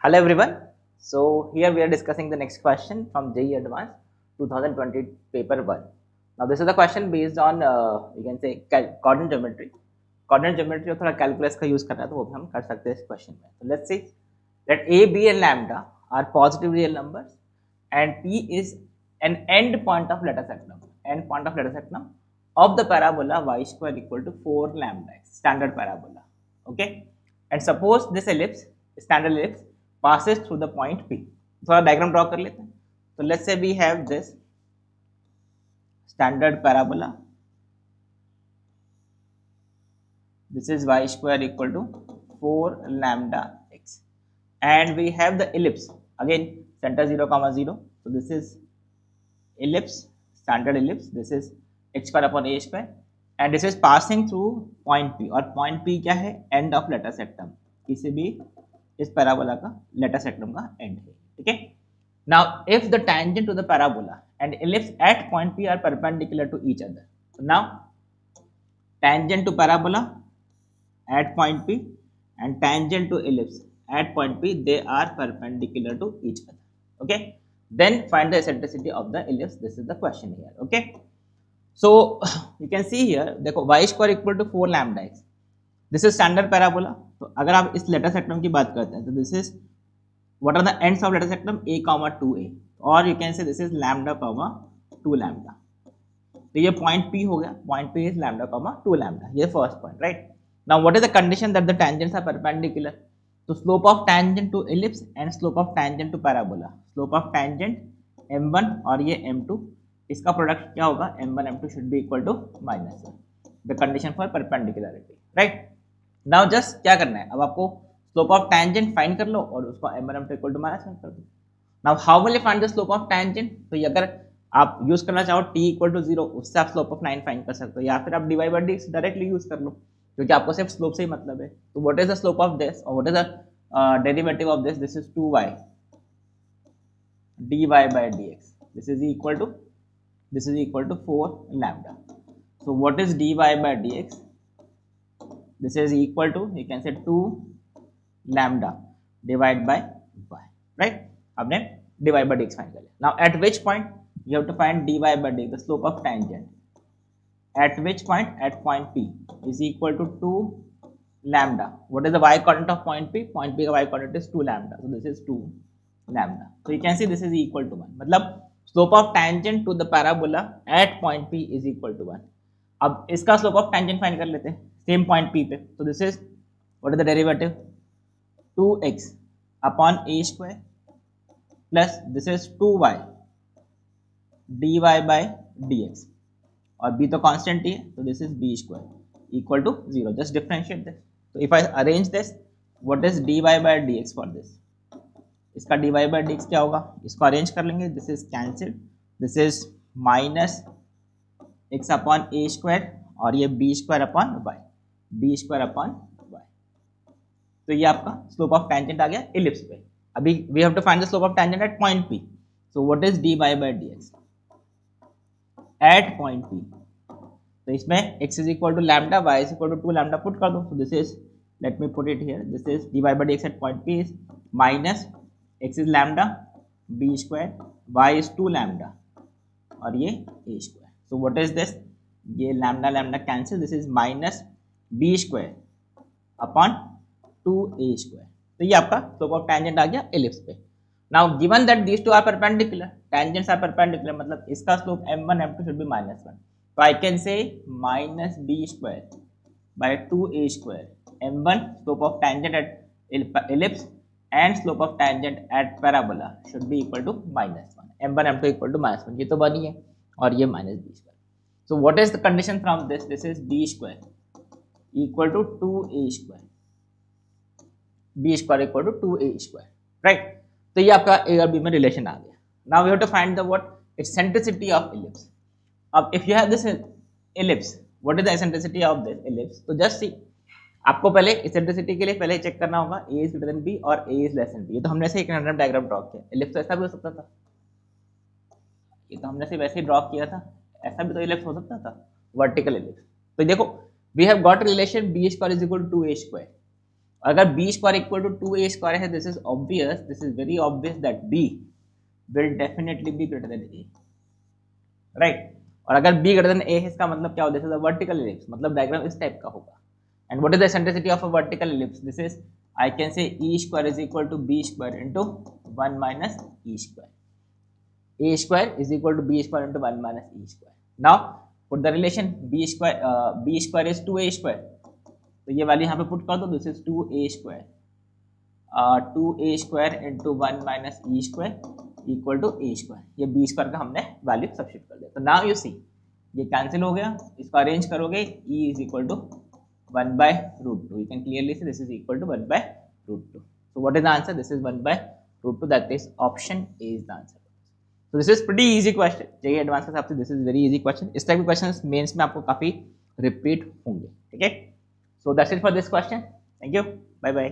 Hello everyone. So here we are discussing the next question from JEE Advanced 2020 paper 1. Now this is the question based on you can say coordinate geometry. Coordinate geometry और थोड़ा calculus का use करना है तो वो भी हम कर सकते हैं इस question में. So let's see that A, B and lambda are positive real numbers and P is an end point of letter sectum. End point of letter sectum of the parabola y square equal to 4 lambda x, standard parabola. Okay. And suppose this ellipse, standard ellipse passes through the point P. थोड़ा diagram draw कर लेते हैं. So let's say we have this standard parabola. This is y square equal to 4 lambda x. And we have the ellipse. Again, center 0, comma 0. So this is ellipse, standard ellipse. This is h square upon a square. And this is passing through point P. और point P क्या है? End of letter sectum. किसी भी इस parabola का letter सेक्टम का and है. ठीक है. Now if the tangent to the parabola and ellipse at point P are perpendicular to each other. Now tangent to parabola at point P and tangent to ellipse at point P, they are perpendicular to each other. Okay. Then find the eccentricity of the ellipse. This is the question here. Okay. So you can see here, देखो y square equal to 4 lambda x. This is standard parabola. तो अगर आप इस letter सेक्टम की बात करते हैं तो this is what are the ends of latus rectum a, 2a, और you can say this is lambda, 2 lambda. तो ये पॉइंट P हो गया. Point P is lambda, 2 lambda. ये first point, right. Now what is the condition that the tangents are perpendicular. तो slope of tangent to ellipse and slope of tangent to parabola. Slope of tangent m1 और ये m2, इसका product क्या होगा? m1 m2 should be equal to -1. The condition for perpendicularity, right. Now just क्या करना है, अब आपको स्लोप ऑफ टेंजेंट फाइंड कर लो और उसको m1 m2 इक्वल टू -1 कर दो. Now how will you find the slope of tangent? तो ये अगर आप यूज करना चाहो t इक्वल टू 0, उससे आप स्लोप ऑफ लाइन फाइंड कर सकते हो, या फिर आप dy by dx directly use कर लो क्योंकि आपको सिर्फ स्लोप से ही मतलब है. तो what is the slope of this और what is the derivative of this? This is 2y dy by dx. This is equal to 4 lambda. So what is dy by dx? This is equal to, you can say 2 lambda divided by y, right? आपने dy by dx find कर लिया. Now at which point you have to find dy by dx, the slope of tangent. At which point? At point P is equal to 2 lambda. What is the y coordinate of point P? Point P का y coordinate is 2 lambda. So this is 2 lambda. So you can see this is equal to 1. मतलब slope of tangent to the parabola at point P is equal to 1. अब इसका slope of tangent find कर लेते हैं same point P पे. So this is, what is the derivative? 2x upon a square plus this is 2y dy by dx, और b तो constant ही है, so this is b square equal to 0. Just differentiate this. So if I arrange this, what is dy by dx for this? इसका dy by dx क्या होगा? इसको arrange कर लेंगे. This is cancel. This is minus x upon a square और ये b square upon y, b square upon y. तो ये आपका स्लोप ऑफ टेंजेंट आ गया एलिप्स पे. अभी we have to find the slope of tangent at point P. So what is dy by dx at point P? तो इसमें x is equal to lambda, y is equal to 2 lambda put कर दो. So this is, let me put it here, this is dy by dx at point P is minus x is lambda, b square, y is 2 lambda और ये a square. So what is this? ये lambda lambda cancel. This is minus b square upon 2a square. तो ये आपका slope of tangent आ गया ellipse पे. Now given that these two are perpendicular, tangents are perpendicular, मतलब इसका slope m1 m2 should be -1. So I can say minus b square by 2a square. m1 slope of tangent at ellipse and slope of tangent at parabola should be equal to -1. m1 m2 equal to -1. ये तो बनी है और ये minus b square. So what is the condition from this? This is b square equal to 2a square. b square equal to 2a square, right? तो ये आपका a और b में रिलेशन आ गया. Now we have to find the what? Eccentricity of ellipse. अब if you have this ellipse, what is the eccentricity of this ellipse? तो just see, आपको पहले इसेंट्रिसिटी के लिए पहले चेक करना होगा a is greater than b और a is less than b. ये तो हमने ऐसे एक रैंडम डायग्राम ड्रॉ किया. एलिप्स तो ऐसा भी हो सकता था, ये तो हमने सिर्फ ऐसे ही ड्रॉ किया था. ऐसा भी तो एलिप्स हो सकता था, वर्टिकल एलिप्स. तो देखो we have got relation b square is equal to 2a square. अगर b square equal to 2a square है, this is obvious, this is very obvious that b will definitely be greater than a, right. और अगर b greater than a है, इसका मतलब क्या होगा, this is a vertical ellipse, मतलब diagram इस टाइप का होगा। And what is the eccentricity of a vertical ellipse, this is I can say e square is equal to b square into 1 minus e square, a square is equal to b square into 1 minus e square. Now put the relation b square is 2a square, तो ये वाली यहाँ पे put कर दो, this is 2a square 2a square into 1 minus e square equal to a square, ये b square का हमने वैल्यू सब्स्टिट्यूट कर दिया। तो नाउ यू सी ये कैंसिल हो गया, इसको अरेंज करोगे e is equal to 1 by root 2, you can clearly see this is equal to 1 by root 2. So what is the answer, this is 1 by root 2, that is option A is the answer. So this is pretty easy question, JEE advance के हिसाब से this is very easy question। इस type के questions mains में आपको काफी repeat होंगे, ठीक है। So that's it for this question, thank you, bye bye।